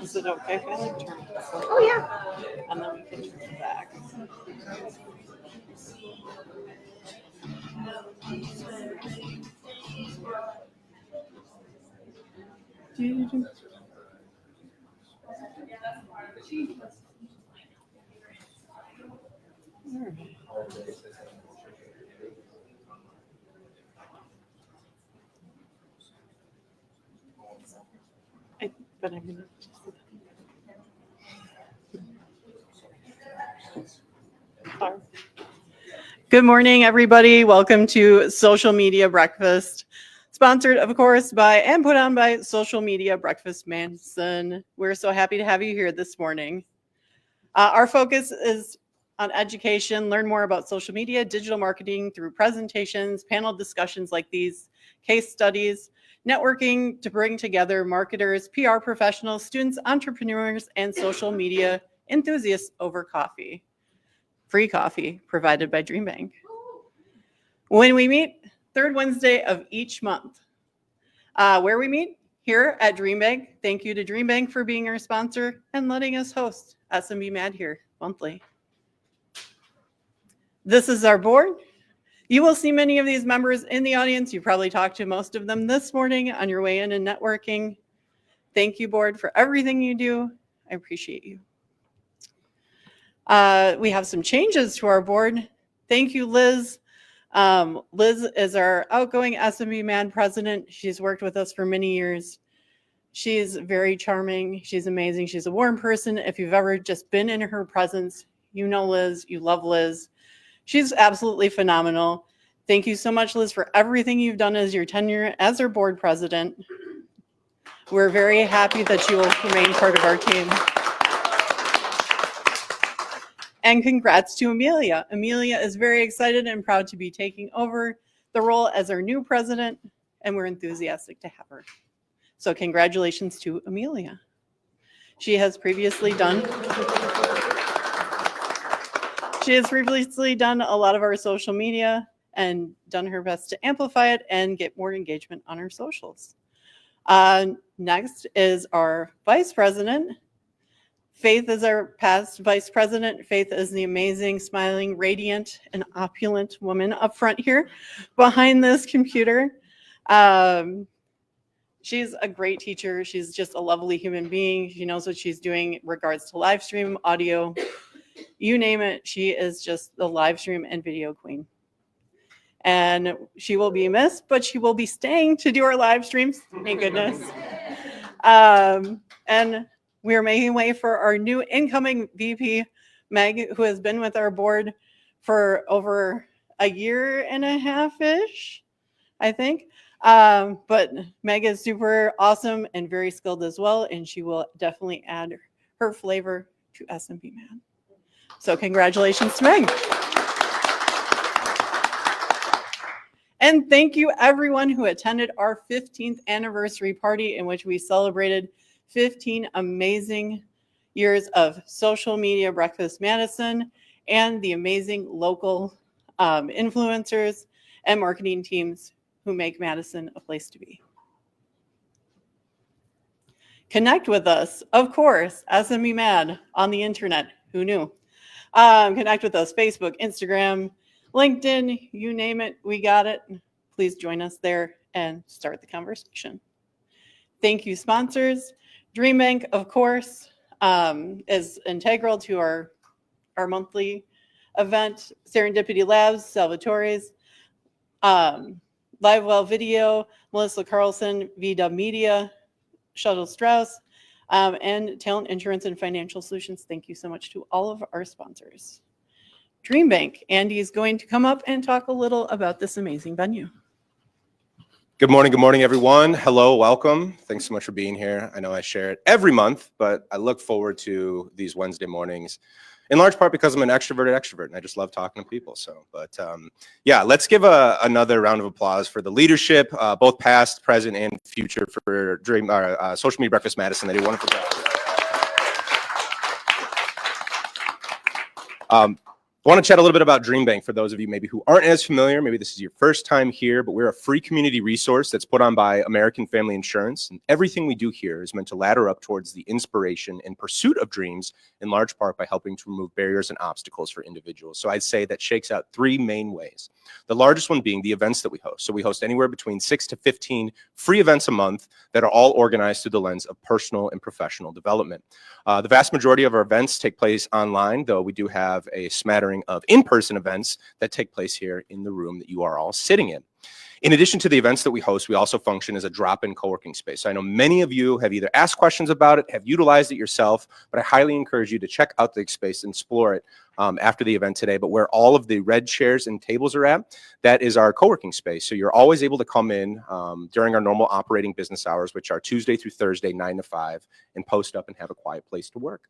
Is it okay if I like turn this? Oh, yeah. And then we can turn it back. But I'm gonna Good morning, everybody. Welcome to Social Media Breakfast, sponsored, of course, by and put on by Social Media Breakfast Madison. We're so happy to have you here this morning. Our focus is on education. Learn more about social media, digital marketing through presentations, panel discussions like these, case studies, networking to bring together marketers, PR professionals, students, entrepreneurs, and social media enthusiasts over coffee. Free coffee provided by DreamBank. When we meet, third Wednesday of each month. Where we meet? Here at DreamBank. Thank you to DreamBank for being our sponsor and letting us host SMBMad here monthly. This is our board. You will see many of these members in the audience. You probably talked to most of them this morning on your way in and networking. Thank you, board, for everything you do. I appreciate you. We have some changes to our board. Thank you, Liz. Liz is our outgoing SMBMad president. She's worked with us for many years. She's very charming. She's amazing. She's a warm person. If you've ever just been in her presence, you know Liz, you love Liz. She's absolutely phenomenal. Thank you so much, Liz, for everything you've done as your tenure as our board president. We're very happy that you will remain part of our team. And congrats to Amelia. Amelia is very excited and proud to be taking over the role as our new president, and we're enthusiastic to have her. So congratulations to Amelia. She has previously done a lot of our social media and done her best to amplify it and get more engagement on our socials. Next is our vice president. Faith is our past vice president. Faith is the amazing, smiling, radiant, and opulent woman up front here behind this computer. She's a great teacher. She's just a lovely human being. She knows what she's doing in regards to live stream, audio, you name it. She is just the live stream and video queen. And she will be missed, but she will be staying to do our live streams. Thank goodness. And we are making way for our new incoming VP, Meg, who has been with our board for over a year and a half-ish, I think. But Meg is super awesome and very skilled as well, and she will definitely add her flavor to SMBMad. So congratulations to Meg. And thank you everyone who attended our 15th anniversary party in which we celebrated 15 amazing years of Social Media Breakfast Madison and the amazing local influencers and marketing teams who make Madison a place to be. Connect with us, of course, SMBMad on the internet. Who knew? Connect with us, Facebook, Instagram, LinkedIn, you name it, we got it. Please join us there and start the conversation. Thank you, sponsors. DreamBank, of course, is integral to our monthly event. Serendipity Labs, Salvatore's, LiveWell Video, Melissa Carlson, VW Media, Shuttle Strauss, and Talent Insurance and Financial Solutions. Thank you so much to all of our sponsors. DreamBank, Andy is going to come up and talk a little about this amazing venue. Good morning, everyone. Hello, welcome. Thanks so much for being here. I know I share it every month, but I look forward to these Wednesday mornings, in large part because I'm an extroverted extrovert, and I just love talking to people. So, yeah, let's give another round of applause for the leadership, both past, present, and future for Social Media Breakfast Madison. They do a wonderful job. I want to chat a little bit about Dream Bank for those of you maybe who aren't as familiar. Maybe this is your first time here, but we're a free community resource that's put on by American Family Insurance. And everything we do here is meant to ladder up towards the inspiration and pursuit of dreams, in large part by helping to remove barriers and obstacles for individuals. So I'd say that shakes out three main ways. The largest one being the events that we host. So we host anywhere between 6 to 15 free events a month that are all organized through the lens of personal and professional development. The vast majority of our events take place online, though we do have a smattering of in-person events that take place here in the room that you are all sitting in. In addition to the events that we host, we also function as a drop-in co-working space. So I know many of you have either asked questions about it, have utilized it yourself, but I highly encourage you to check out the space and explore it after the event today. But where all of the red chairs and tables are at, that is our co-working space. So you're always able to come in during our normal operating business hours, which are Tuesday through Thursday, 9 to 5, and post up and have a quiet place to work.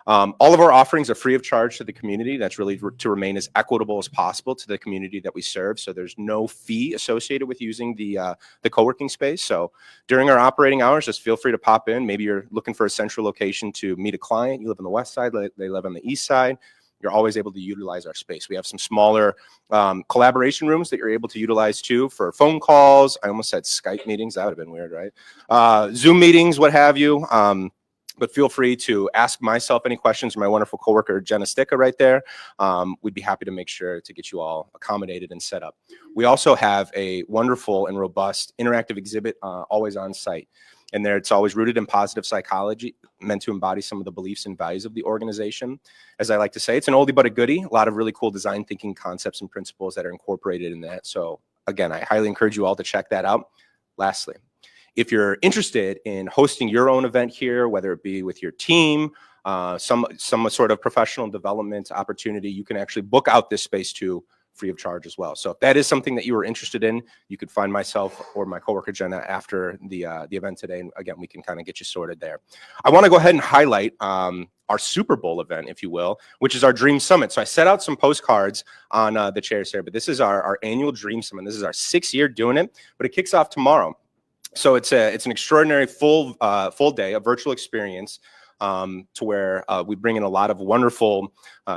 All of our offerings are free of charge to the community. That's really to remain as equitable as possible to the community that we serve. So there's no fee associated with using the co-working space. So during our operating hours, just feel free to pop in. Maybe you're looking for a central location to meet a client. You live on the west side, they live on the east side. You're always able to utilize our space. We have some smaller collaboration rooms that you're able to utilize too for phone calls. I almost said Skype meetings. That would have been weird, right? Zoom meetings, what have you. But feel free to ask myself any questions, or my wonderful coworker, Jenna Sticka, right there. We'd be happy to make sure to get you all accommodated and set up. We also have a wonderful and robust interactive exhibit always on site. And there, it's always rooted in positive psychology, meant to embody some of the beliefs and values of the organization. As I like to say, it's an oldie but a goodie. A lot of really cool design thinking concepts and principles that are incorporated in that. So again, I highly encourage you all to check that out. Lastly, if you're interested in hosting your own event here, whether it be with your team, some sort of professional development opportunity, you can actually book out this space too, free of charge as well. So if that is something that you are interested in, you could find myself or my coworker Jenna after the event today. And again, we can kind of get you sorted there. I want to go ahead and highlight our Super Bowl event, if you will, which is our Dream Summit. So I set out some postcards on the chairs here, but this is our annual Dream Summit. This is our 6th year doing it, but it kicks off tomorrow. So it's an extraordinary full day, a virtual experience to where we bring in a lot of wonderful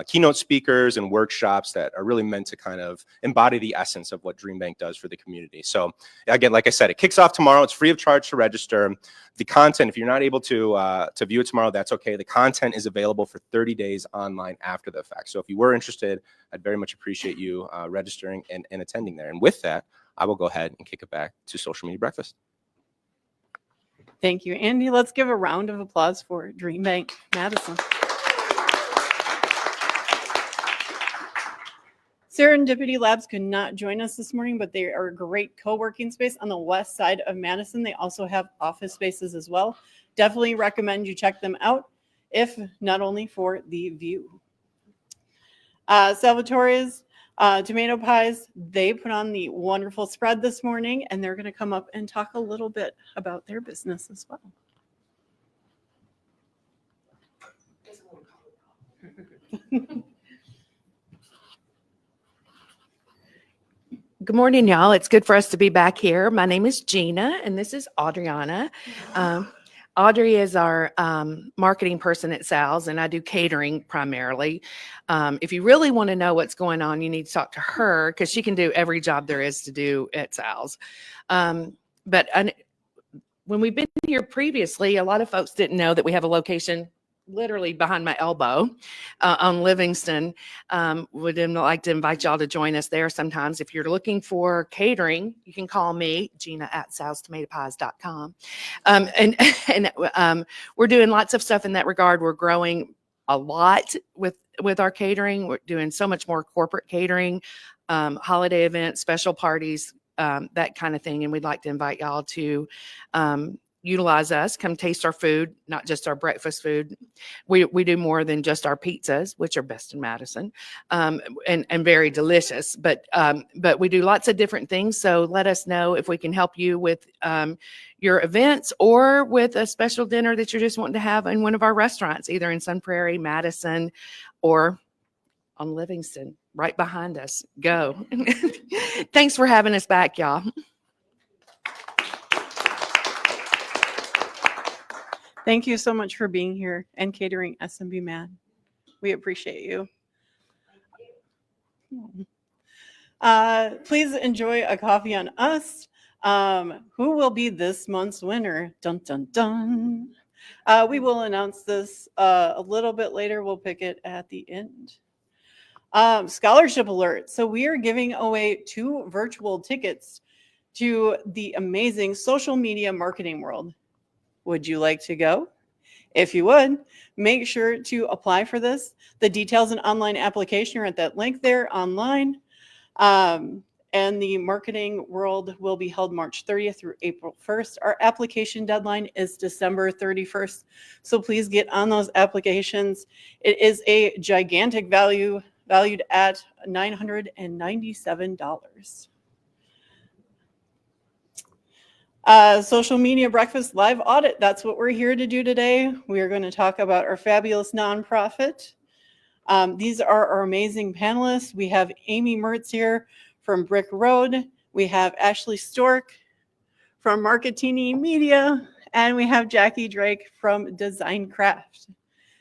keynote speakers and workshops that are really meant to kind of embody the essence of what Dream Bank does for the community. So again, like I said, it kicks off tomorrow. It's free of charge to register. The content, if you're not able to view it tomorrow, that's okay. The content is available for 30 days online after the fact. So if you were interested, I'd very much appreciate you registering and attending there. And with that, I will go ahead and kick it back to Social Media Breakfast. Thank you, Andy. Let's give a round of applause for Dream Bank Madison. Serendipity Labs could not join us this morning, but they are a great co-working space on the west side of Madison. They also have office spaces as well. Definitely recommend you check them out, if not only for the view. Salvatore's tomato pies, they put on the wonderful spread this morning, and they're going to come up and talk a little bit about their business as well. Good morning, y'all. It's good for us to be back here. My name is Gina, and this is Adriana. Audrey is our marketing person at Sal's, and I do catering primarily. If you really want to know what's going on, you need to talk to her because she can do every job there is to do at Sal's. But when we've been here previously, a lot of folks didn't know that we have a location literally behind my elbow on Livingston. Would like to invite y'all to join us there sometimes. If you're looking for catering, you can call me, Gina at salstomatopies.com. And we're doing lots of stuff in that regard. We're growing a lot with our catering. We're doing so much more corporate catering, holiday events, special parties, that kind of thing. And we'd like to invite y'all to utilize us, come taste our food, not just our breakfast food. We do more than just our pizzas, which are best in Madison, and very delicious. But we do lots of different things. So let us know if we can help you with your events or with a special dinner that you're just wanting to have in one of our restaurants, either in Sun Prairie, Madison, or on Livingston, right behind us. Go. Thanks for having us back, y'all. Thank you so much for being here and catering SMB Mad. We appreciate you. Please enjoy a coffee on us. Who will be this month's winner? Dun, dun, dun. We will announce this a little bit later. We'll pick it at the end. Scholarship alert. So we are giving away 2 virtual tickets to the amazing social media marketing world. Would you like to go? If you would, make sure to apply for this. The details and online application are at that link there online. And the marketing world will be held March 30th through April 1st. Our application deadline is December 31st. So please get on those applications. It is a gigantic value, valued at $997. Social Media Breakfast Live Audit. That's what we're here to do today. We are going to talk about our fabulous nonprofit. These are our amazing panelists. We have Amy Mertz here from Brick Road. We have Ashley Storck from Marketini Media. And we have Jackie Drake from Design Craft.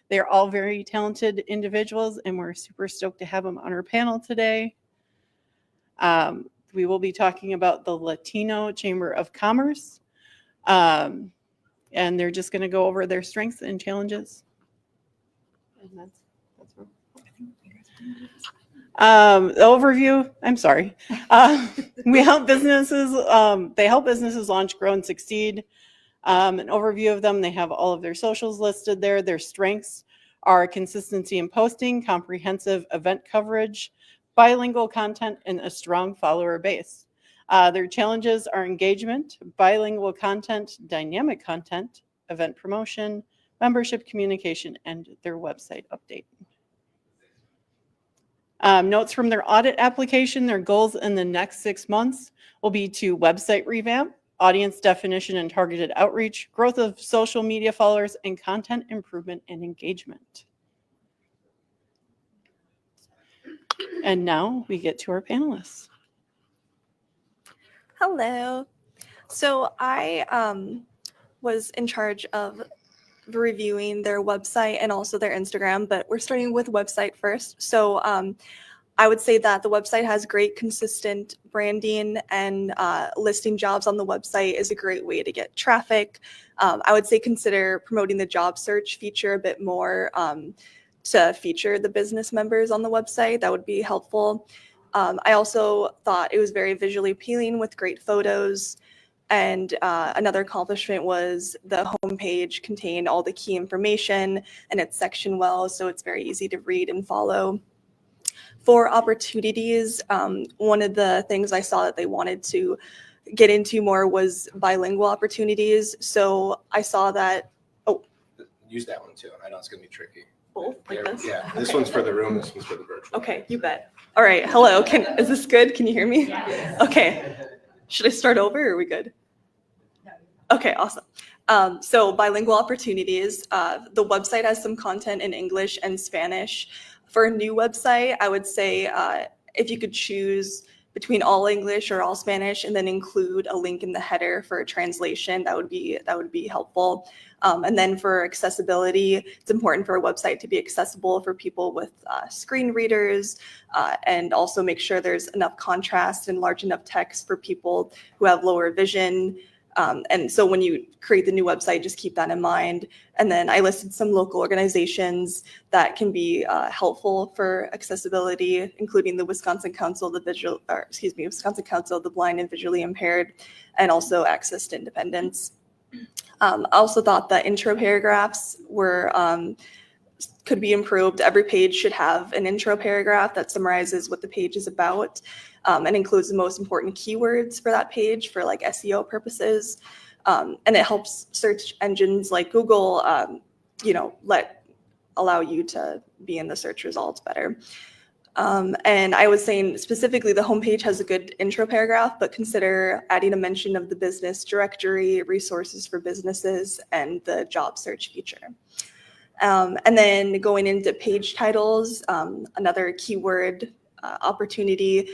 They're all very talented individuals, and we're super stoked to have them on our panel today. We will be talking about the Latino Chamber of Commerce, and they're just going to go over their strengths and challenges. And that's the overview. I'm sorry. We help businesses. They help businesses launch, grow, and succeed. An overview of them. They have all of their socials listed there. Their strengths are consistency in posting, comprehensive event coverage, bilingual content, and a strong follower base. Their challenges are engagement, bilingual content, dynamic content, event promotion, membership communication, and their website update. Notes from their audit application. Their goals in the next 6 months will be to website revamp, audience definition and targeted outreach, growth of social media followers, and content improvement and engagement. And now we get to our panelists. Hello. So I was in charge of reviewing their website and also their Instagram, but we're starting with website first. So I would say that the website has great consistent branding, and listing jobs on the website is a great way to get traffic. I would say consider promoting the job search feature a bit more to feature the business members on the website. That would be helpful. I also thought it was very visually appealing with great photos. And another accomplishment was the homepage contained all the key information, and it's sectioned well, so it's very easy to read and follow. For opportunities, one of the things I saw that they wanted to get into more was bilingual opportunities. So I saw that. Oh, use that one too. I know it's going to be tricky. Both like this? Yeah, this one's for the room, this one's for the virtual. Okay, you bet. All right, hello. Is this good? Can you hear me? Yes. Okay. Should I start over, or are we good? No. Okay, awesome. So bilingual opportunities. The website has some content in English and Spanish. For a new website, I would say if you could choose between all English or all Spanish, and then include a link in the header for a translation, that would be helpful. And then for accessibility, it's important for a website to be accessible for people with screen readers, and also make sure there's enough contrast and large enough text for people who have lower vision. And so when you create the new website, just keep that in mind. And then I listed some local organizations that can be helpful for accessibility, including the Wisconsin Council of the Blind and Visually Impaired, and also Access to Independence. I also thought that intro paragraphs could be improved. Every page should have an intro paragraph that summarizes what the page is about, and includes the most important keywords for that page for like SEO purposes. And it helps search engines like Google, allow you to be in the search results better. And I was saying specifically the homepage has a good intro paragraph, but consider adding a mention of the business directory, resources for businesses, and the job search feature. And then going into page titles, another keyword opportunity.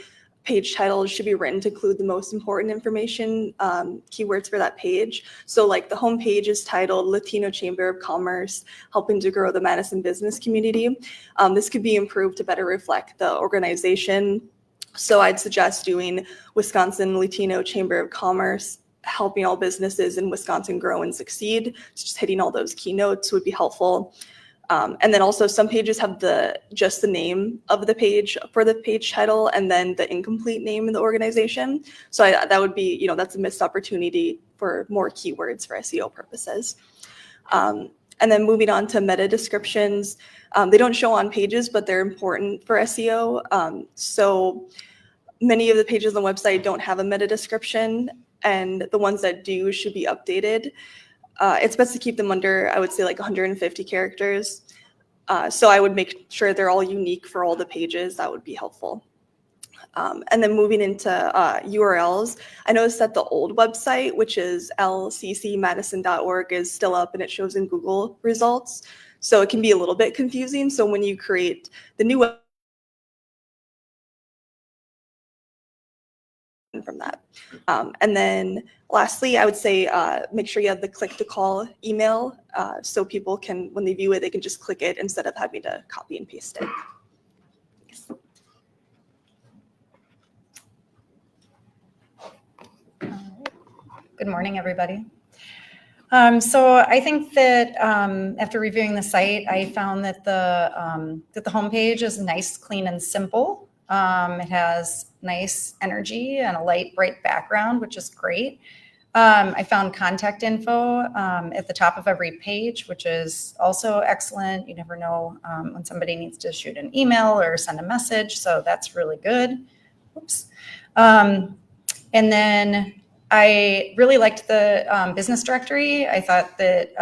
page titles should be written to include the most important information, keywords for that page. So like the home page is titled Latino Chamber of Commerce, helping to grow the Madison business community. This could be improved to better reflect the organization. So I'd suggest doing Wisconsin Latino Chamber of Commerce, helping all businesses in Wisconsin grow and succeed. So just hitting all those keynotes would be helpful. And then also some pages have just the name of the page for the page title and then the incomplete name of the organization. So that would be, that's a missed opportunity for more keywords for SEO purposes. And then moving on to meta descriptions, they don't show on pages, but they're important for SEO. So many of the pages on the website don't have a meta description, and the ones that do should be updated. It's best to keep them under, I would say, like 150 characters. So I would make sure they're all unique for all the pages. That would be helpful. And then moving into URLs, I noticed that the old website, which is lccmadison.org, is still up and it shows in Google results. So it can be a little bit confusing. So when you create the new website, from that. And then lastly, I would say make sure you have the click to call email so people can, when they view it, they can just click it instead of having to copy and paste it. Yes. Good morning, everybody. So I think that after reviewing the site, I found that the homepage is nice, clean, and simple. It has nice energy and a light, bright background, which is great. I found contact info at the top of every page, which is also excellent. You never know when somebody needs to shoot an email or send a message, so that's really good. Oops. And then I really liked the business directory. I thought that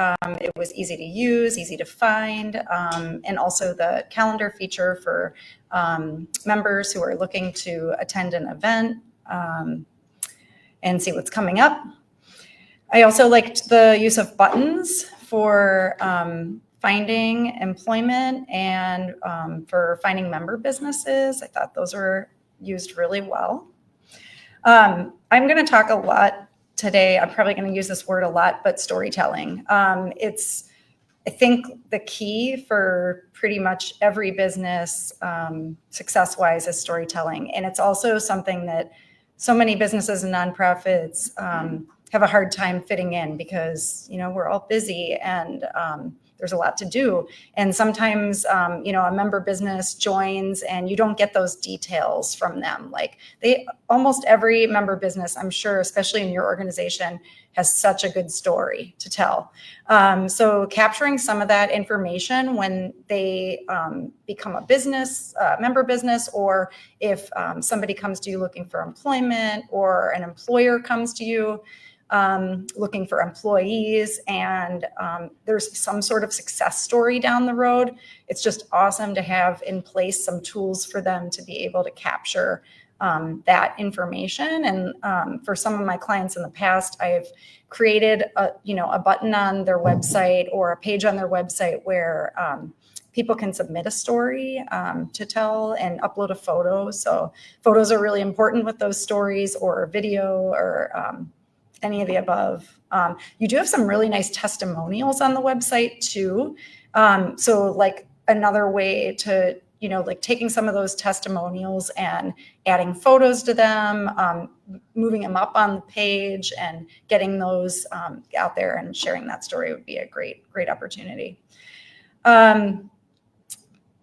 it was easy to use, easy to find, and also the calendar feature for members who are looking to attend an event and see what's coming up. I also liked the use of buttons for finding employment and for finding member businesses. I thought those were used really well. I'm going to talk a lot today. I'm probably going to use this word a lot, but storytelling. It's, I think, the key for pretty much every business success-wise is storytelling. And it's also something that so many businesses and nonprofits have a hard time fitting in because, we're all busy and there's a lot to do. And sometimes, a member business joins and you don't get those details from them. Like almost every member business, I'm sure, especially in your organization, has such a good story to tell. So capturing some of that information when they become a business, member business, or if somebody comes to you looking for employment or an employer comes to you, looking for employees, and there's some sort of success story down the road. It's just awesome to have in place some tools for them to be able to capture that information. And for some of my clients in the past, I've created a button on their website or a page on their website where people can submit a story to tell and upload a photo. So photos are really important with those stories, or video, or any of the above. You do have some really nice testimonials on the website too. So like another way to, like taking some of those testimonials and adding photos to them, moving them up on the page and getting those out there and sharing that story would be a great, great opportunity.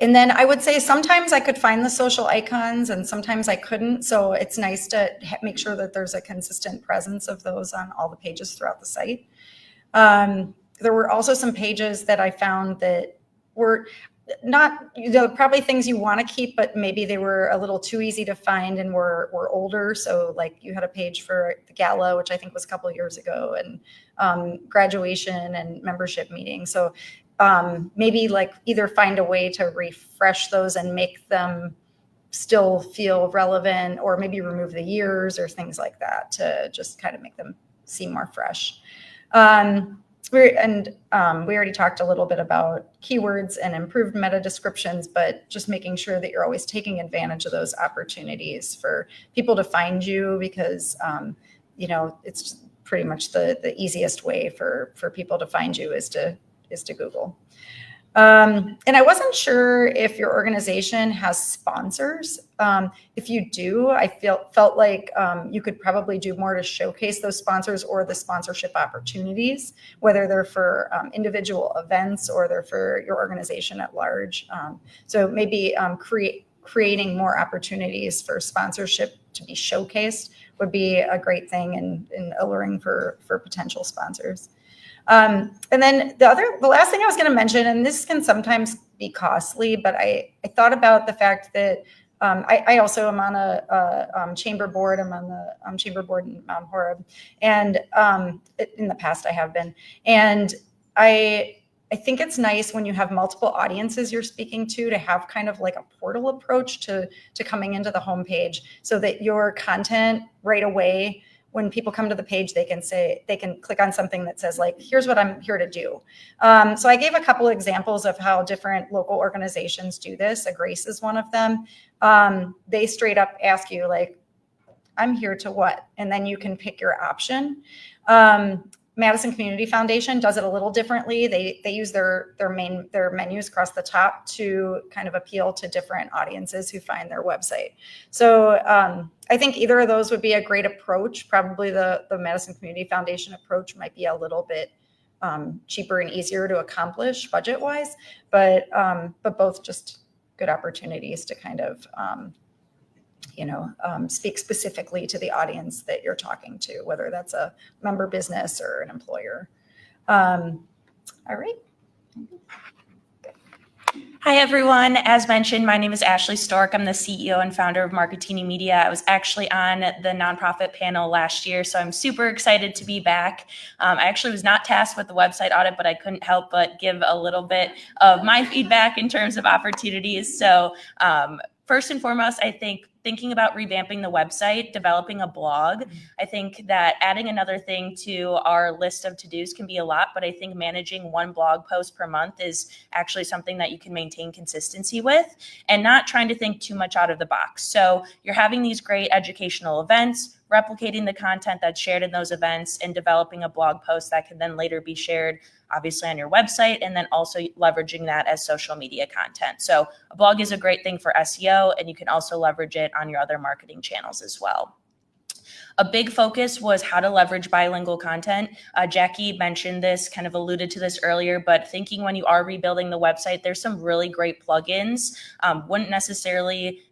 And then I would say sometimes I could find the social icons and sometimes I couldn't. So it's nice to make sure that there's a consistent presence of those on all the pages throughout the site. There were also some pages that I found that were not, probably things you want to keep, but maybe they were a little too easy to find and were older. So like you had a page for the gala, which I think was a couple of years ago, and graduation and membership meetings. So maybe like either find a way to refresh those and make them still feel relevant, or maybe remove the years or things like that to just kind of make them seem more fresh. we already talked a little bit about keywords and improved meta descriptions, but just making sure that you're always taking advantage of those opportunities for people to find you, because it's pretty much the easiest way for people to find you is to Google. And I wasn't sure if your organization has sponsors. If you do, I felt like you could probably do more to showcase those sponsors or the sponsorship opportunities, whether they're for individual events or they're for your organization at large. So maybe creating more opportunities for sponsorship to be showcased would be a great thing in alluring for potential sponsors. And then the last thing I was going to mention, and this can sometimes be costly, but I thought about the fact that I also am on a chamber board. I'm on the chamber board in Mount Horeb, and in the past I have been. And I think it's nice when you have multiple audiences you're speaking to have kind of like a portal approach to coming into the homepage, so that your content right away, when people come to the page, they can click on something that says, like, here's what I'm here to do. So I gave a couple examples of how different local organizations do this. Grace is one of them. They straight up ask you, like, I'm here to what? And then you can pick your option. Madison Community Foundation does it a little differently. They use their menus across the top to kind of appeal to different audiences who find their website. So I think either of those would be a great approach. Probably the Madison Community Foundation approach might be a little bit cheaper and easier to accomplish budget-wise, but both just good opportunities to kind of speak specifically to the audience that you're talking to, whether that's a member business or an employer. All right. Hi, everyone. As mentioned, my name is Ashley Storck. I'm the CEO and founder of Marketini Media. I was actually on the nonprofit panel last year, so I'm super excited to be back. I actually was not tasked with the website audit, but I couldn't help but give a little bit of my feedback in terms of opportunities. So first and foremost, I think thinking about revamping the website, developing a blog. I think that adding another thing to our list of to-dos can be a lot, but I think managing one blog post per month is actually something that you can maintain consistency with, and not trying to think too much out of the box. So you're having these great educational events, replicating the content that's shared in those events, and developing a blog post that can then later be shared obviously on your website, and then also leveraging that as social media content. So a blog is a great thing for SEO, and you can also leverage it on your other marketing channels as well. A big focus was how to leverage bilingual content. Jackie mentioned this, kind of alluded to this earlier, but thinking when you are rebuilding the website, there's some really great plugins. Wouldn't necessarily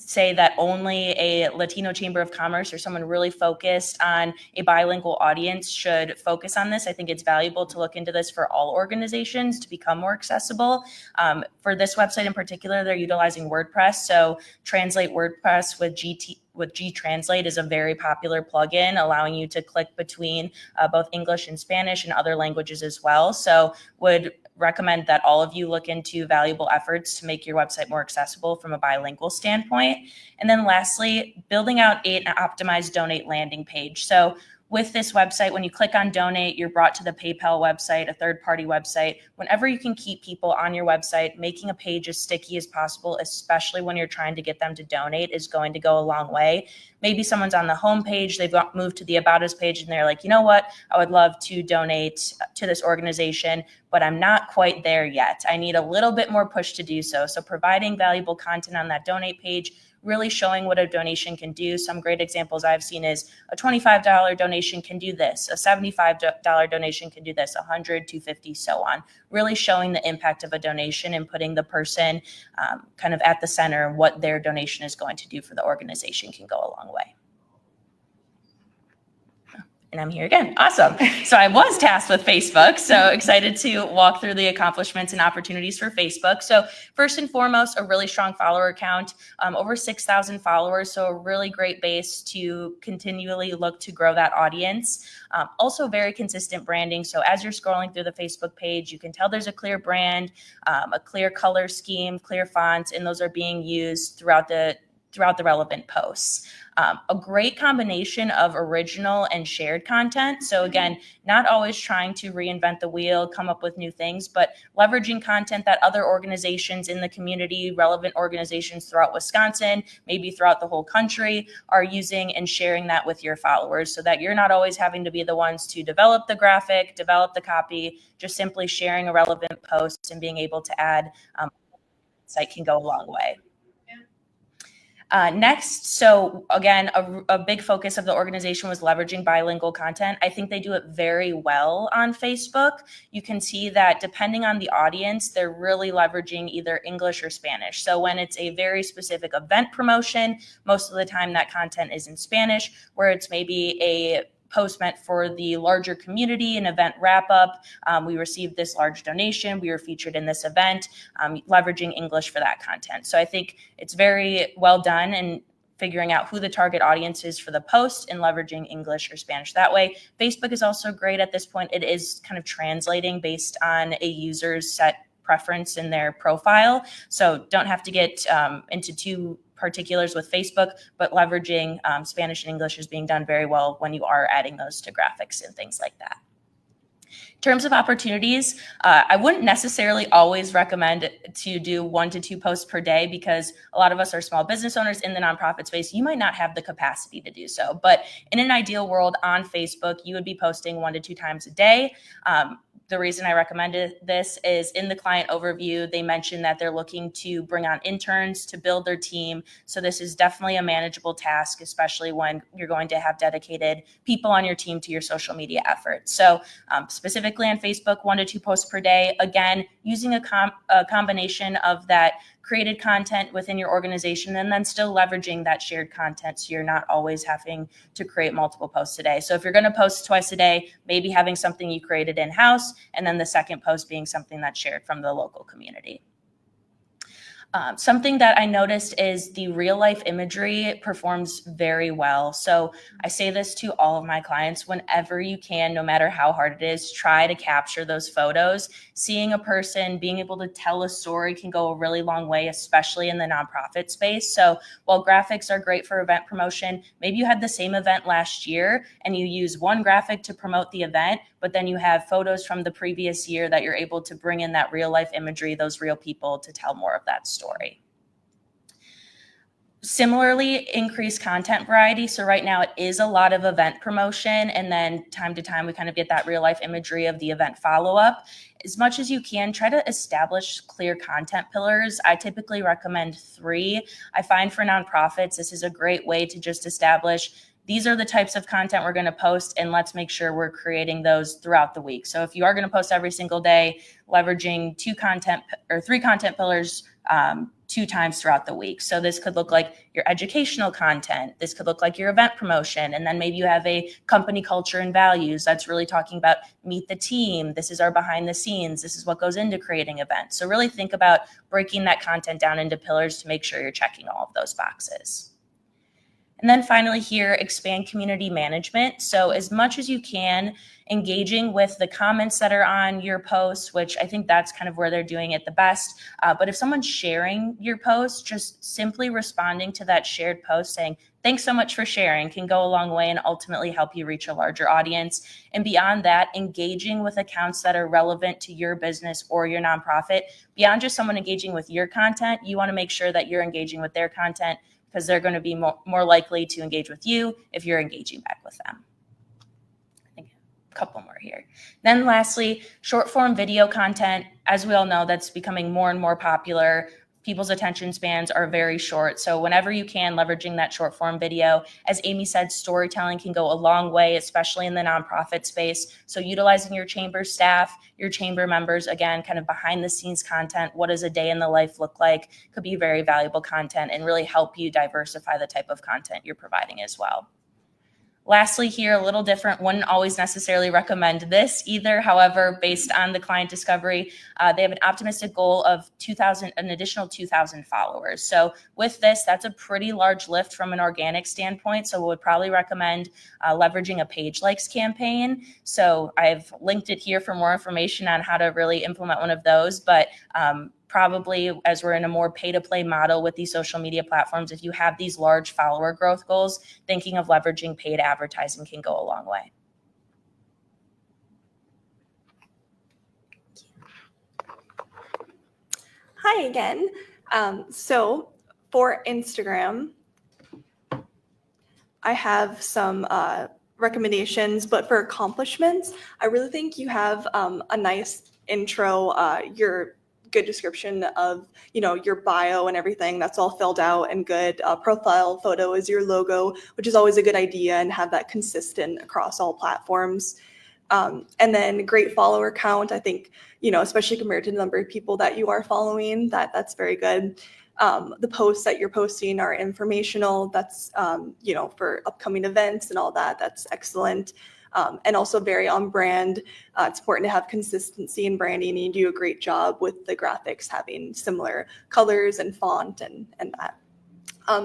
say that only a Latino Chamber of Commerce or someone really focused on a bilingual audience should focus on this. I think it's valuable to look into this for all organizations to become more accessible. For this website in particular, they're utilizing WordPress. So Translate WordPress with G-Translate is a very popular plugin, allowing you to click between both English and Spanish and other languages as well. So would recommend that all of you look into valuable efforts to make your website more accessible from a bilingual standpoint. And then lastly, building out an optimized donate landing page. So with this website, when you click on donate, you're brought to the PayPal website, a third-party website. Whenever you can keep people on your website, making a page as sticky as possible, especially when you're trying to get them to donate, is going to go a long way. Maybe someone's on the home page, they've moved to the About Us page, and they're like, you know what, I would love to donate to this organization, but I'm not quite there yet. I need a little bit more push to do so. So providing valuable content on that donate page, really showing what a donation can do. Some great examples I've seen is a $25 donation can do this, a $75 donation can do this, $100, $250, so on. Really showing the impact of a donation and putting the person kind of at the center, what their donation is going to do for the organization can go a long way. And I'm here again. Awesome. So I was tasked with Facebook. So excited to walk through the accomplishments and opportunities for Facebook. So first and foremost, a really strong follower count, over 6,000 followers. So a really great base to continually look to grow that audience. Also very consistent branding. So as you're scrolling through the Facebook page, you can tell there's a clear brand, a clear color scheme, clear fonts, and those are being used throughout the throughout the relevant posts. A great combination of original and shared content. So again, not always trying to reinvent the wheel, come up with new things, but leveraging content that other organizations in the community, relevant organizations throughout Wisconsin, maybe throughout the whole country, are using and sharing that with your followers so that you're not always having to be the ones to develop the graphic, develop the copy, just simply sharing a relevant post and being able to add site can go a long way. Next, so again, a big focus of the organization was leveraging bilingual content. I think they do it very well on Facebook. You can see that depending on the audience, they're really leveraging either English or Spanish. So when it's a very specific event promotion, most of the time that content is in Spanish, where it's maybe a post meant for the larger community, an event wrap up. We received this large donation. We were featured in this event, leveraging English for that content. So I think it's very well done and figuring out who the target audience is for the post and leveraging English or Spanish that way. Facebook is also great at this point. It is kind of translating based on a user's set preference in their profile. So don't have to get into too particulars with Facebook, but leveraging Spanish and English is being done very well when you are adding those to graphics and things like that. In terms of opportunities, I wouldn't necessarily always recommend to do 1 to 2 posts per day because a lot of us are small business owners in the nonprofit space. You might not have the capacity to do so, but in an ideal world on Facebook, you would be posting 1 to 2 times a day. The reason I recommended this is in the client overview, they mentioned that they're looking to bring on interns to build their team. So this is definitely a manageable task, especially when you're going to have dedicated people on your team to your social media efforts. So specifically on Facebook, 1 to 2 posts per day. Again, using a combination of that created content within your organization and then still leveraging that shared content so you're not always having to create multiple posts a day. So if you're going to post twice a day, maybe having something you created in-house and then the second post being something that's shared from the local community. Something that I noticed is the real life imagery performs very well. So I say this to all of my clients, whenever you can, no matter how hard it is, try to capture those photos. Seeing a person, being able to tell a story can go a really long way, especially in the nonprofit space. So while graphics are great for event promotion, maybe you had the same event last year and you use one graphic to promote the event, but then you have photos from the previous year that you're able to bring in that real life imagery, those real people to tell more of that story. Similarly, increased content variety. So right now it is a lot of event promotion, and then time to time we kind of get that real life imagery of the event follow-up. As much as you can, try to establish clear content pillars. I typically recommend 3. I find for nonprofits, this is a great way to just establish these are the types of content we're going to post, and let's make sure we're creating those throughout the week. So if you are going to post every single day, leveraging 3 content pillars 2 times throughout the week. So this could look like your educational content. This could look like your event promotion. And then maybe you have a company culture and values that's really talking about meet the team. This is our behind the scenes. This is what goes into creating events. So really think about breaking that content down into pillars to make sure you're checking all of those boxes. And then finally here, expand community management. So as much as you can, engaging with the comments that are on your posts, which I think that's kind of where they're doing it the best. But if someone's sharing your post, just simply responding to that shared post saying, thanks so much for sharing can go a long way and ultimately help you reach a larger audience. And beyond that, engaging with accounts that are relevant to your business or your nonprofit. Beyond just someone engaging with your content, you want to make sure that you're engaging with their content, because they're going to be more likely to engage with you if you're engaging back with them. I think a couple more here. Then lastly, short form video content. As we all know, that's becoming more and more popular. People's attention spans are very short. So whenever you can, leveraging that short form video. As Amy said, storytelling can go a long way, especially in the nonprofit space. So utilizing your chamber staff, your chamber members, again, kind of behind the scenes content. What does a day in the life look like? Could be very valuable content and really help you diversify the type of content you're providing as well. Lastly here, a little different, wouldn't always necessarily recommend this either. However, based on the client discovery, they have an optimistic goal of an additional 2,000 followers. So with this, that's a pretty large lift from an organic standpoint. So we would probably recommend leveraging a page likes campaign. So I've linked it here for more information on how to really implement one of those. But probably as we're in a more pay-to-play model with these social media platforms, if you have these large follower growth goals, thinking of leveraging paid advertising can go a long way. Hi again. So for Instagram, I have some recommendations, but for accomplishments, I really think you have a nice intro, your good description of, your bio and everything. That's all filled out and good. Profile photo is your logo, which is always a good idea, and have that consistent across all platforms. And then great follower count. I think, especially compared to the number of people that you are following, that's very good. The posts that you're posting are informational. That's, for upcoming events and all that. That's excellent. And also very on brand. It's important to have consistency in branding, and you do a great job with the graphics having similar colors and font and that.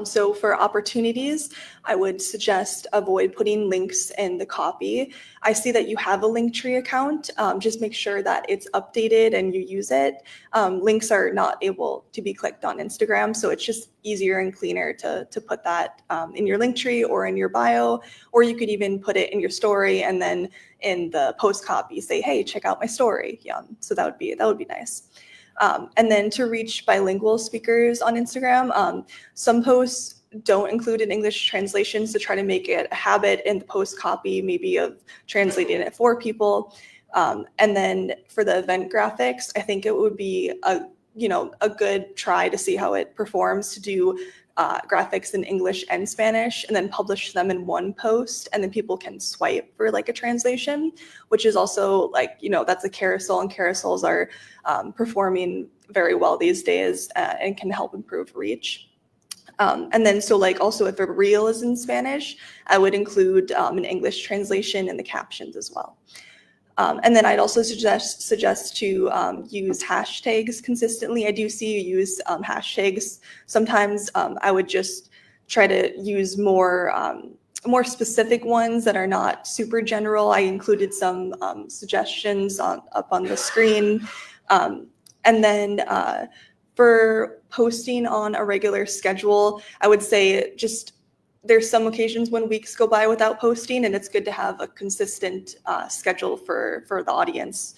So for opportunities, I would suggest avoid putting links in the copy. I see that you have a Linktree account. Just make sure that it's updated and you use it. Links are not able to be clicked on Instagram, so it's just easier and cleaner to put that in your Linktree or in your bio, or you could even put it in your story and then in the post copy say, hey, check out my story. Yeah, so that would be nice. And then to reach bilingual speakers on Instagram, some posts don't include an English translation, so try to make it a habit in the post copy, maybe of translating it for people. And then for the event graphics, I think it would be a good try to see how it performs to do graphics in English and Spanish, and then publish them in one post, and then people can swipe for like a translation, which is also that's a carousel, and carousels are performing very well these days and can help improve reach. And then also if a reel is in Spanish, I would include an English translation in the captions as well. And then I'd also suggest to use hashtags consistently. I do see you use hashtags. Sometimes I would just try to use more specific ones that are not super general. I included some suggestions up on the screen. And then for posting on a regular schedule, I would say there's some occasions when weeks go by without posting, and it's good to have a consistent schedule for the audience.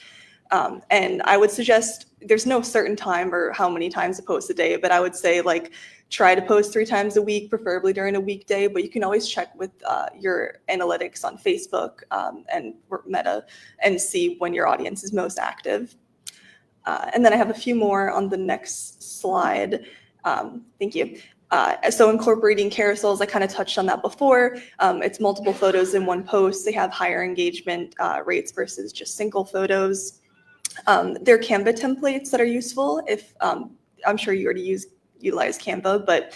And I would suggest, there's no certain time or how many times to post a day, but I would say try to post 3 times a week, preferably during a weekday, but you can always check with your analytics on Facebook and Meta and see when your audience is most active. And then I have a few more on the next slide. Thank you. So incorporating carousels, I kind of touched on that before. It's multiple photos in one post. They have higher engagement rates versus just single photos. There are Canva templates that are useful. If I'm sure you already utilize Canva, but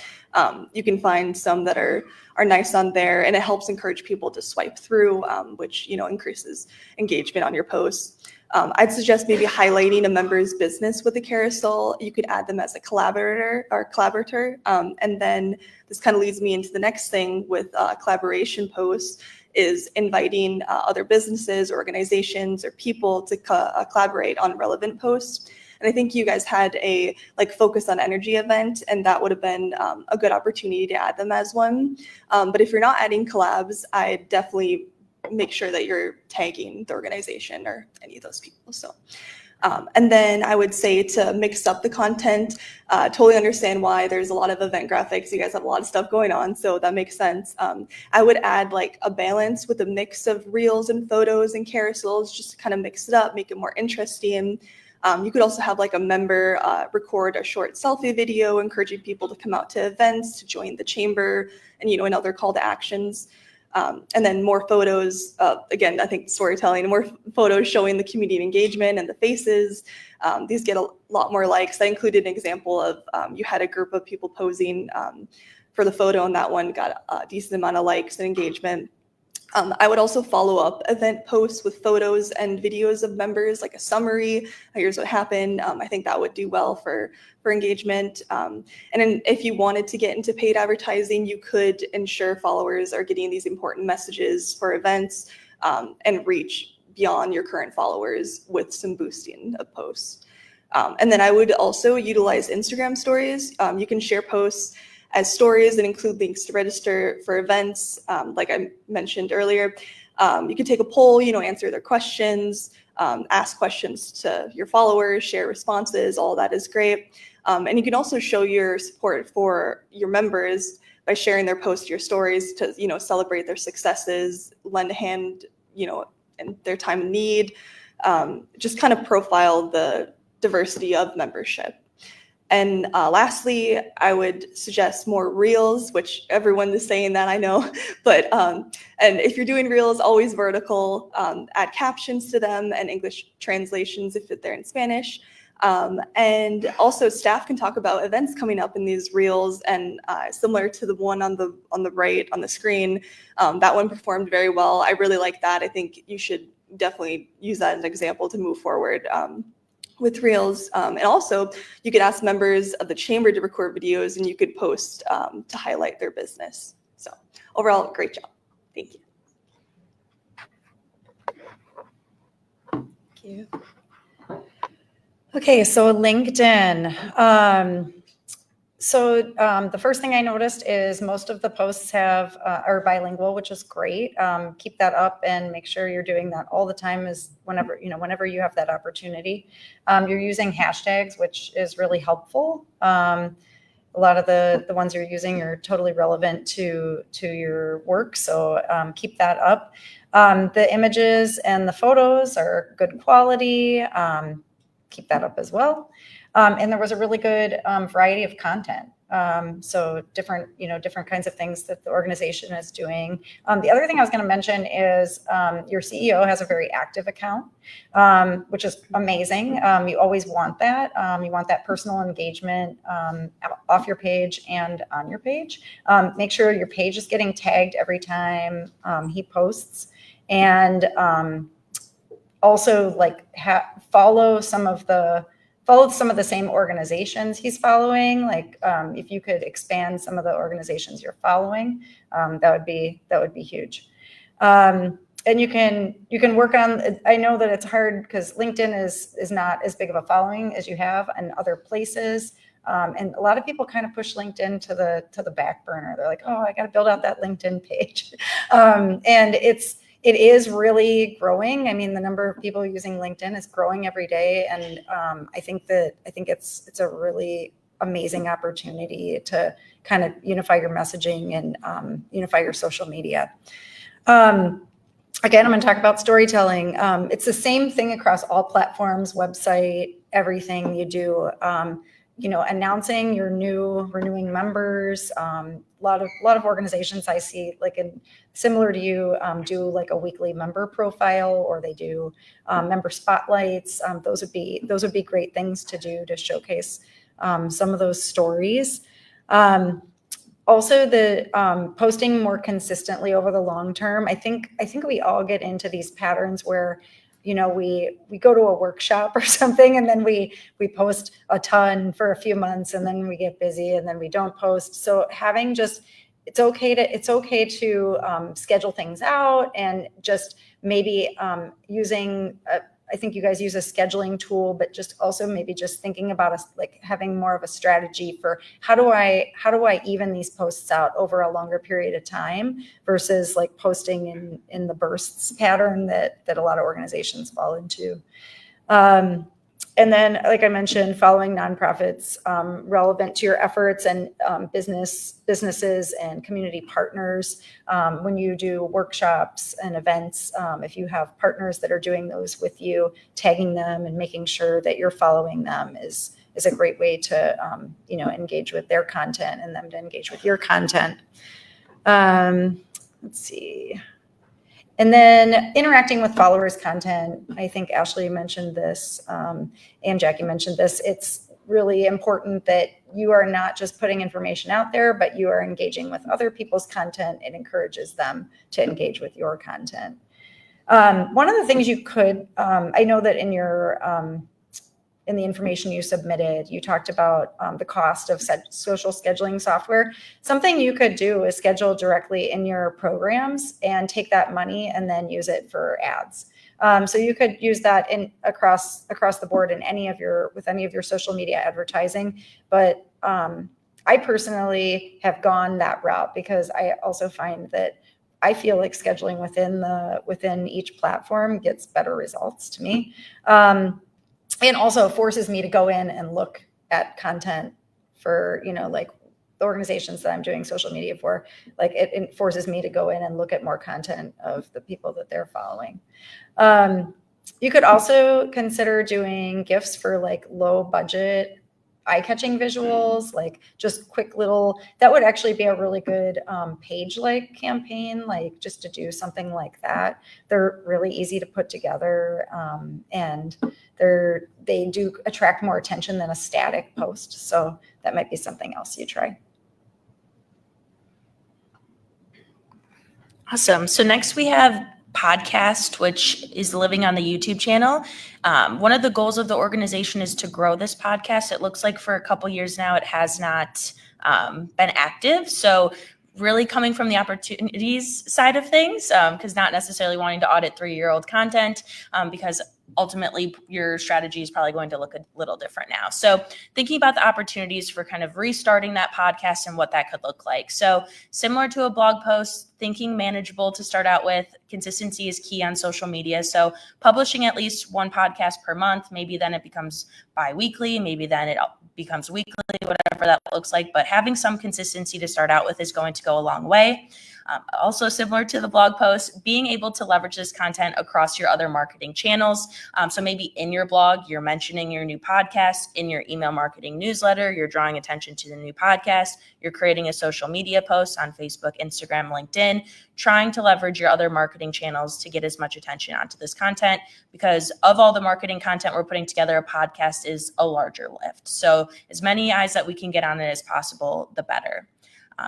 you can find some that are nice on there, and it helps encourage people to swipe through, which increases engagement on your posts. I'd suggest maybe highlighting a member's business with a carousel. You could add them as a collaborator. And then this kind of leads me into the next thing with collaboration posts, is inviting other businesses, organizations, or people to collaborate on relevant posts. And I think you guys had a focus on energy event, and that would have been a good opportunity to add them as one. But if you're not adding collabs, I definitely make sure that you're tagging the organization or any of those people. So, and then I would say to mix up the content. Totally understand why there's a lot of event graphics. You guys have a lot of stuff going on, so that makes sense. I would add a balance with a mix of reels and photos and carousels, just to kind of mix it up, make it more interesting. You could also have a member record a short selfie video, encouraging people to come out to events, to join the chamber, and and other call to actions. And then more photos, again, I think storytelling, more photos showing the community engagement and the faces. These get a lot more likes. I included an example of you had a group of people posing for the photo, and that one got a decent amount of likes and engagement. I would also follow up event posts with photos and videos of members, like a summary. Here's what happened. I think that would do well for engagement. And then if you wanted to get into paid advertising, you could ensure followers are getting these important messages for events and reach beyond your current followers with some boosting of posts. And then I would also utilize Instagram stories. You can share posts as stories and include links to register for events. Like I mentioned earlier, you can take a poll, answer their questions, ask questions to your followers, share responses, all that is great. And you can also show your support for your members by sharing their posts, your stories to, celebrate their successes, lend a hand, in their time of need, just kind of profile the diversity of membership. And lastly, I would suggest more reels, which everyone is saying that, I know, but and if you're doing reels, always vertical, add captions to them and English translations if they're in Spanish. And also staff can talk about events coming up in these reels, and similar to the one on the right on the screen, that one performed very well. I really like that. I think you should definitely use that as an example to move forward with reels. And also you could ask members of the chamber to record videos, and you could post to highlight their business. So overall, great job. Thank you. Thank you. Okay, so LinkedIn. The first thing I noticed is most of the posts are bilingual, which is great. Keep that up and make sure you're doing that all the time, is whenever you have that opportunity. You're using hashtags, which is really helpful. A lot of the ones you're using are totally relevant to your work, so keep that up. The images and the photos are good quality. Keep that up as well. And there was a really good variety of content. So different kinds of things that the organization is doing. The other thing I was going to mention is your CEO has a very active account, which is amazing. You always want that. You want that personal engagement off your page and on your page. Make sure your page is getting tagged every time he posts, and also follow some of the same organizations he's following. Like if you could expand some of the organizations you're following, that would be huge. And you can work on. I know that it's hard because LinkedIn is not as big of a following as you have in other places. And a lot of people kind of push LinkedIn to the back burner. They're like, oh, I got to build out that LinkedIn page, and it is really growing. I mean, the number of people using LinkedIn is growing every day, and I think it's a really amazing opportunity to kind of unify your messaging and unify your social media. Again, I'm going to talk about storytelling. It's the same thing across all platforms, website, everything you do. Announcing your renewing members. A lot of organizations I see, similar to you, do like a weekly member profile, or they do member spotlights. Those would be great things to do to showcase some of those stories. Also, the posting more consistently over the long term. I think we all get into these patterns where we go to a workshop or something, and then we post a ton for a few months, and then we get busy, and then we don't post. So it's okay to schedule things out, and just maybe using I think you guys use a scheduling tool, but just also maybe just thinking about us having more of a strategy for how do I even these posts out over a longer period of time versus posting in the bursts pattern that a lot of organizations fall into. And then, like I mentioned, following nonprofits relevant to your efforts, and businesses and community partners. When you do workshops and events, if you have partners that are doing those with you, tagging them and making sure that you're following them is a great way to engage with their content and them to engage with your content. Let's see. And then interacting with followers' content, I think Ashley mentioned this, and Jackie mentioned this. It's really important that you are not just putting information out there, but you are engaging with other people's content. It encourages them to engage with your content. One of the things you could, I know that in your in the information you submitted, you talked about the cost of social scheduling software. Something you could do is schedule directly in your programs and take that money and then use it for ads. So you could use that in across the board in any of your social media advertising. But I personally have gone that route because I also find that I feel like scheduling within each platform gets better results to me. And also forces me to go in and look at content for, like the organizations that I'm doing social media for, like it forces me to go in and look at more content of the people that they're following. You could also consider doing GIFs for like low budget, eye-catching visuals, like just quick little, that would actually be a really good page-like campaign, like just to do something like that. They're really easy to put together, and they do attract more attention than a static post. So that might be something else you try. Awesome. So next we have podcast, which is living on the YouTube channel. One of the goals of the organization is to grow this podcast. It looks like for a couple years now, it has not been active. So really coming from the opportunities side of things, because not necessarily wanting to audit 3-year-old content, because ultimately your strategy is probably going to look a little different now. So thinking about the opportunities for kind of restarting that podcast and what that could look like. So similar to a blog post, thinking manageable to start out with. Consistency is key on social media. So publishing at least one podcast per month, maybe then it becomes bi-weekly, maybe then it becomes weekly, whatever that looks like. But having some consistency to start out with is going to go a long way. Also similar to the blog post, being able to leverage this content across your other marketing channels. So maybe in your blog, you're mentioning your new podcast, in your email marketing newsletter, you're drawing attention to the new podcast, you're creating a social media post on Facebook, Instagram, LinkedIn, trying to leverage your other marketing channels to get as much attention onto this content, because of all the marketing content we're putting together, a podcast is a larger lift. So as many eyes that we can get on it as possible, the better.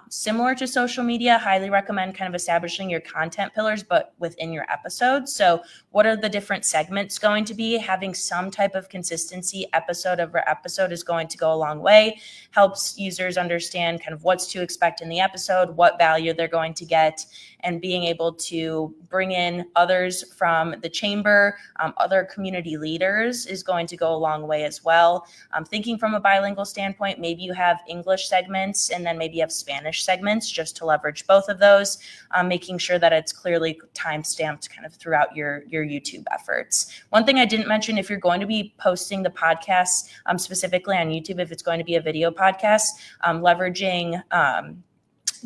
Similar to social media, highly recommend kind of establishing your content pillars, but within your episodes. So what are the different segments going to be? Having some type of consistency episode over episode is going to go a long way. Helps users understand kind of what's to expect in the episode, what value they're going to get, and being able to bring in others from the chamber, other community leaders is going to go a long way as well. Thinking from a bilingual standpoint, maybe you have English segments and then maybe you have Spanish segments just to leverage both of those, making sure that it's clearly time-stamped kind of throughout your YouTube efforts. One thing I didn't mention, if you're going to be posting the podcast specifically on YouTube, if it's going to be a video podcast, leveraging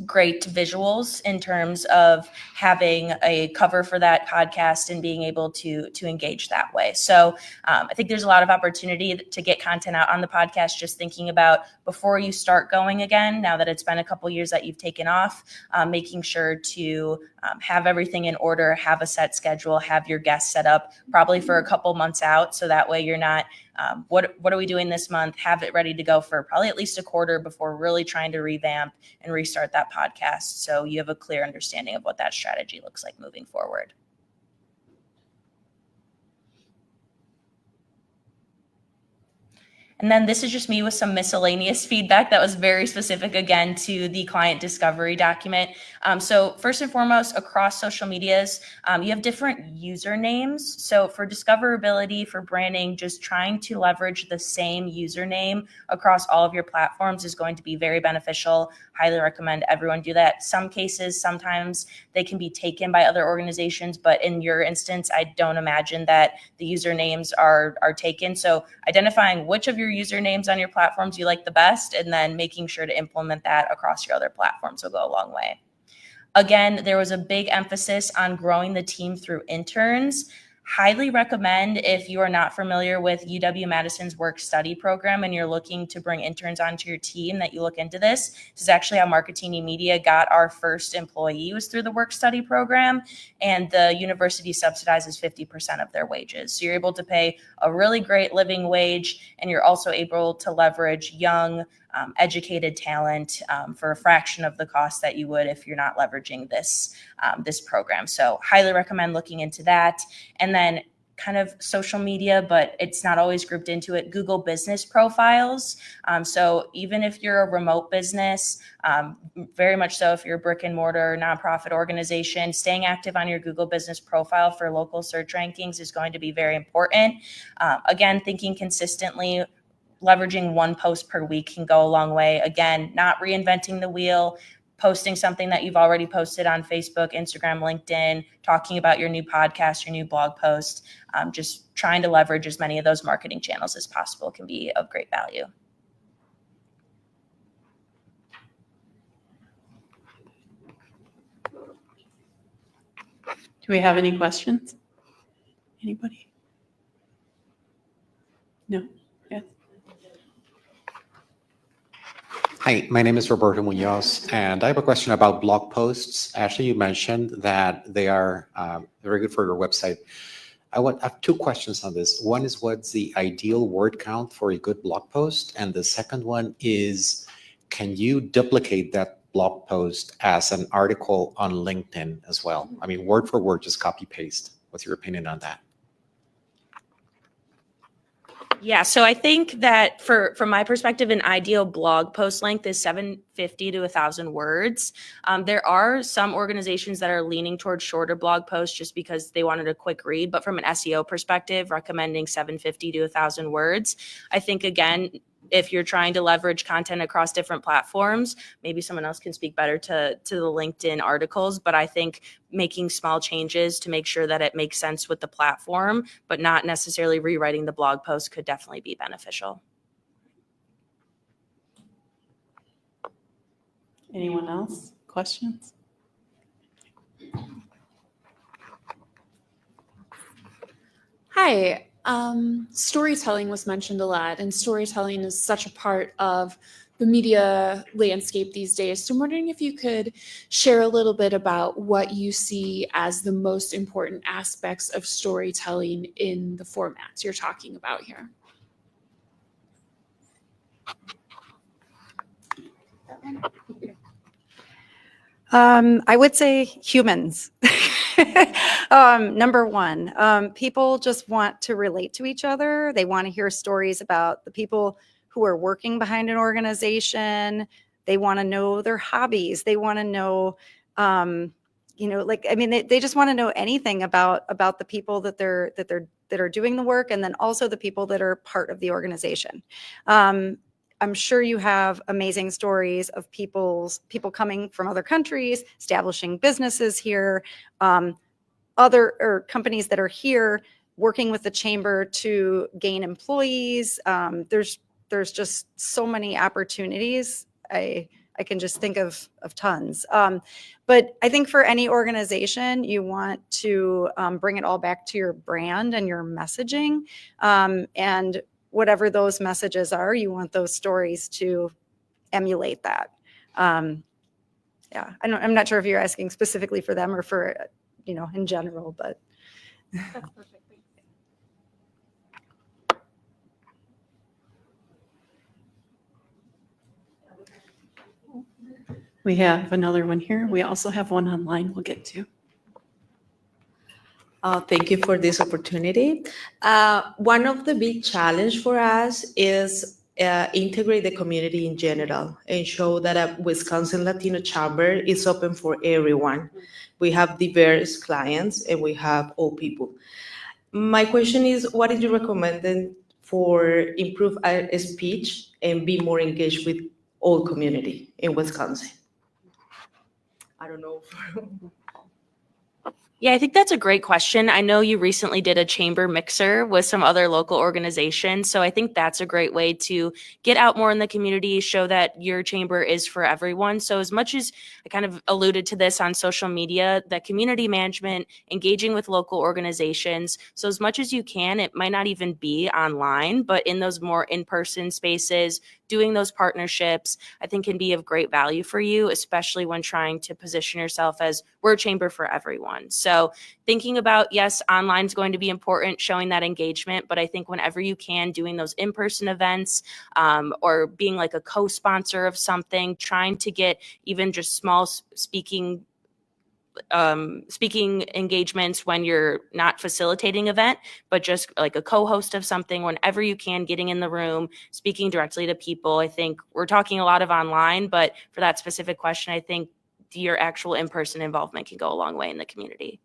great visuals in terms of having a cover for that podcast and being able to engage that way. So I think there's a lot of opportunity to get content out on the podcast, just thinking about before you start going again, now that it's been a couple years that you've taken off, making sure to have everything in order, have a set schedule, have your guests set up probably for a couple months out. So that way you're not, what are we doing this month? Have it ready to go for probably at least a quarter before really trying to revamp and restart that podcast. So you have a clear understanding of what that strategy looks like moving forward. And then this is just me with some miscellaneous feedback that was very specific, again, to the client discovery document. So first and foremost, across social medias, you have different usernames. So for discoverability, for branding, just trying to leverage the same username across all of your platforms is going to be very beneficial. Highly recommend everyone do that. Some cases, sometimes they can be taken by other organizations, but in your instance, I don't imagine that the usernames are taken. So identifying which of your usernames on your platforms you like the best, and then making sure to implement that across your other platforms will go a long way. Again, there was a big emphasis on growing the team through interns. Highly recommend, if you are not familiar with UW-Madison's work study program and you're looking to bring interns onto your team, that you look into this. This is actually how Marketini Media got our first employee, was through the work study program, and the university subsidizes 50% of their wages. So you're able to pay a really great living wage, and you're also able to leverage young, educated talent for a fraction of the cost that you would if you're not leveraging this program. So highly recommend looking into that. And then kind of social media, but it's not always grouped into it, Google business profiles. So even if you're a remote business, very much so if you're a brick and mortar nonprofit organization, staying active on your Google business profile for local search rankings is going to be very important. Again, thinking consistently, leveraging one post per week can go a long way. Again, not reinventing the wheel, posting something that you've already posted on Facebook, Instagram, LinkedIn, talking about your new podcast, your new blog post, just trying to leverage as many of those marketing channels as possible can be of great value. Do we have any questions? Anybody? No? Yes. Hi, my name is Roberto Munoz, and I have a question about blog posts. Ashley, you mentioned that they are very good for your website. I have two questions on this. One is, what's the ideal word count for a good blog post? And the second one is, can you duplicate that blog post as an article on LinkedIn as well? I mean, word for word, just copy paste. What's your opinion on that? Yeah, so I think that from my perspective, an ideal blog post length is 750 to 1,000 words. There are some organizations that are leaning towards shorter blog posts just because they wanted a quick read, but from an SEO perspective, recommending 750 to 1,000 words. I think, again, if you're trying to leverage content across different platforms, maybe someone else can speak better to the LinkedIn articles, but I think making small changes to make sure that it makes sense with the platform, but not necessarily rewriting the blog post could definitely be beneficial. Anyone else? Questions? Hi. Storytelling was mentioned a lot, and storytelling is such a part of the media landscape these days. So I'm wondering if you could share a little bit about what you see as the most important aspects of storytelling in the formats you're talking about here. I would say humans. Number one, people just want to relate to each other. They want to hear stories about the people who are working behind an organization. They want to know their hobbies. They want to know, they just want to know anything about the people that are doing the work, and then also the people that are part of the organization. I'm sure you have amazing stories of people coming from other countries, establishing businesses here, other companies that are here working with the chamber to gain employees. There's just so many opportunities. I can just think of tons. But I think for any organization, you want to bring it all back to your brand and your messaging, and whatever those messages are, you want those stories to emulate that. I'm not sure if you're asking specifically for them or for, in general, but. That's perfect. We have another one here. We also have one online we'll get to. Thank you for this opportunity. One of the big challenge for us is integrate the community in general and show that a Wisconsin Latino Chamber is open for everyone. We have diverse clients and we have all people. My question is, what is your recommendation for improve our speech and be more engaged with all community in Wisconsin? I don't know. Yeah, I think that's a great question. I know you recently did a chamber mixer with some other local organizations. So I think that's a great way to get out more in the community, show that your chamber is for everyone. So as much as I kind of alluded to this on social media, that community management, engaging with local organizations. So as much as you can, it might not even be online, but in those more in-person spaces, doing those partnerships, I think can be of great value for you, especially when trying to position yourself as we're a chamber for everyone. So thinking about, yes, online is going to be important, showing that engagement, but I think whenever you can, doing those in-person events or being like a co-sponsor of something, trying to get even just small speaking speaking engagements when you're not facilitating event, but just like a co-host of something whenever you can, getting in the room, speaking directly to people. I think we're talking a lot of online, but for that specific question, I think your actual in-person involvement can go a long way in the community.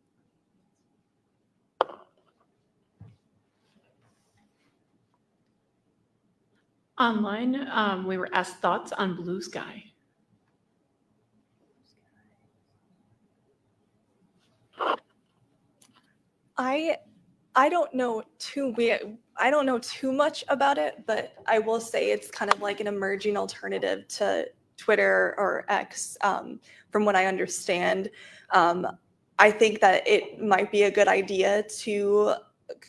Online, we were asked thoughts on Blue Sky. I don't know too much about it, but I will say it's kind of like an emerging alternative to Twitter or X, from what I understand. I think that it might be a good idea to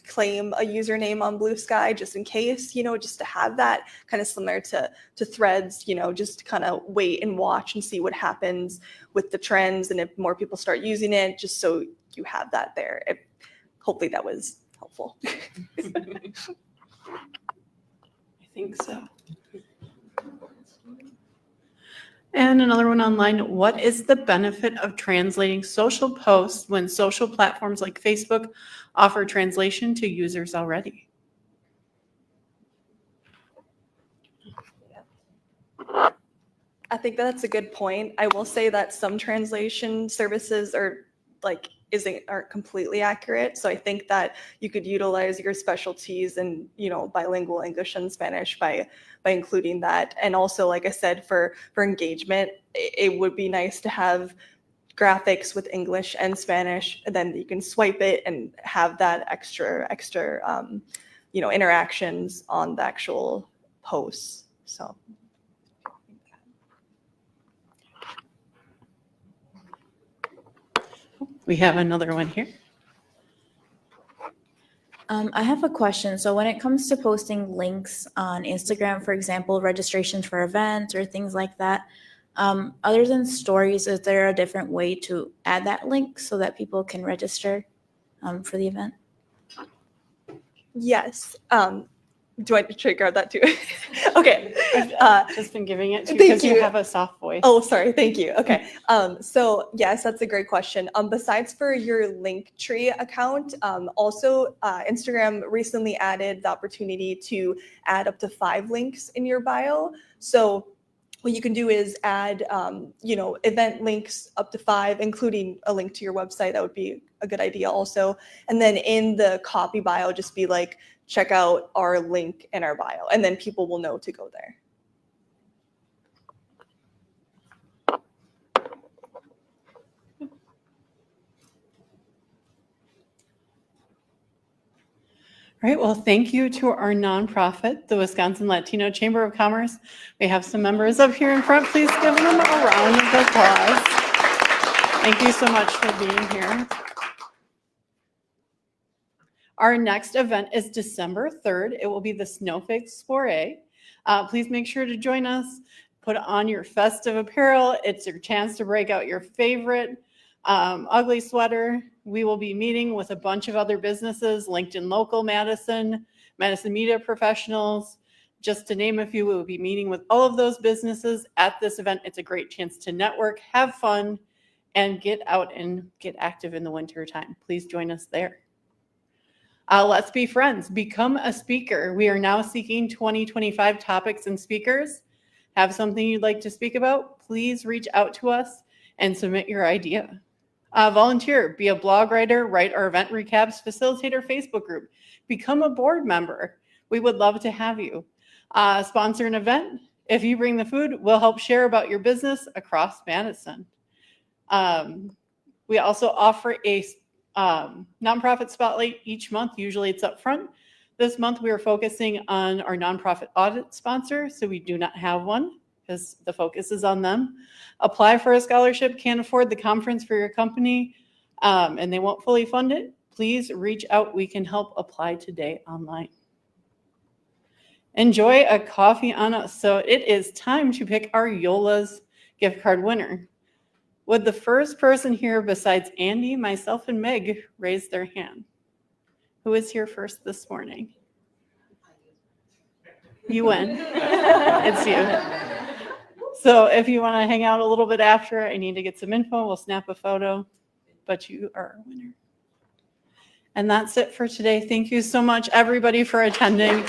claim a username on Blue Sky just in case, just to have that kind of similar to Threads, just to kind of wait and watch and see what happens with the trends and if more people start using it, just so you have that there. Hopefully that was helpful. I think so. And another one online, what is the benefit of translating social posts when social platforms like Facebook offer translation to users already? I think that's a good point. I will say that some translation services aren't completely accurate. So I think that you could utilize your specialties and, bilingual English and Spanish by including that. And also, like I said, for engagement, it would be nice to have graphics with English and Spanish, and then you can swipe it and have that extra interactions on the actual posts. So. We have another one here. I have a question. So when it comes to posting links on Instagram, for example, registrations for events or things like that, other than stories, is there a different way to add that link so that people can register for the event? Yes. Do I trigger that too? Okay. I've just been giving it to you because you have a soft voice. Oh, sorry. Thank you. Okay. So yes, that's a great question. Besides for your Linktree account, also Instagram recently added the opportunity to add up to 5 links in your bio. So what you can do is add, event links up to 5, including a link to your website. That would be a good idea also. And then in the copy bio, just be like, check out our link in our bio, and then people will know to go there. All right, well, thank you to our nonprofit, the Wisconsin Latino Chamber of Commerce. We have some members up here in front. Please give them a round of applause. Thank you so much for being here. Our next event is December 3rd. It will be the Snowflakes Soiree. Please make sure to join us. Put on your festive apparel. It's your chance to break out your favorite ugly sweater. We will be meeting with a bunch of other businesses, LinkedIn Local Madison, Madison Media Professionals. Just to name a few, we will be meeting with all of those businesses at this event. It's a great chance to network, have fun, and get out and get active in the winter time. Please join us there. Let's be friends. Become a speaker. We are now seeking 2025 topics and speakers. Have something you'd like to speak about? Please reach out to us and submit your idea. Volunteer. Be a blog writer. Write our event recaps. Facilitate our Facebook group. Become a board member. We would love to have you. Sponsor an event. If you bring the food, we'll help share about your business across Madison. We also offer a nonprofit spotlight each month. Usually it's up front. This month we are focusing on our nonprofit audit sponsor, so we do not have one because the focus is on them. Apply for a scholarship, can't afford the conference for your company, and they won't fully fund it. Please reach out. We can help apply today online. Enjoy a coffee on us. So it is time to pick our YOLA's gift card winner. Would the first person here besides Andy, myself, and Meg raise their hand? Who is here first this morning? You win. It's you. So if you want to hang out a little bit after, I need to get some info. We'll snap a photo. but you are a winner. And that's it for today. Thank you so much, everybody, for attending.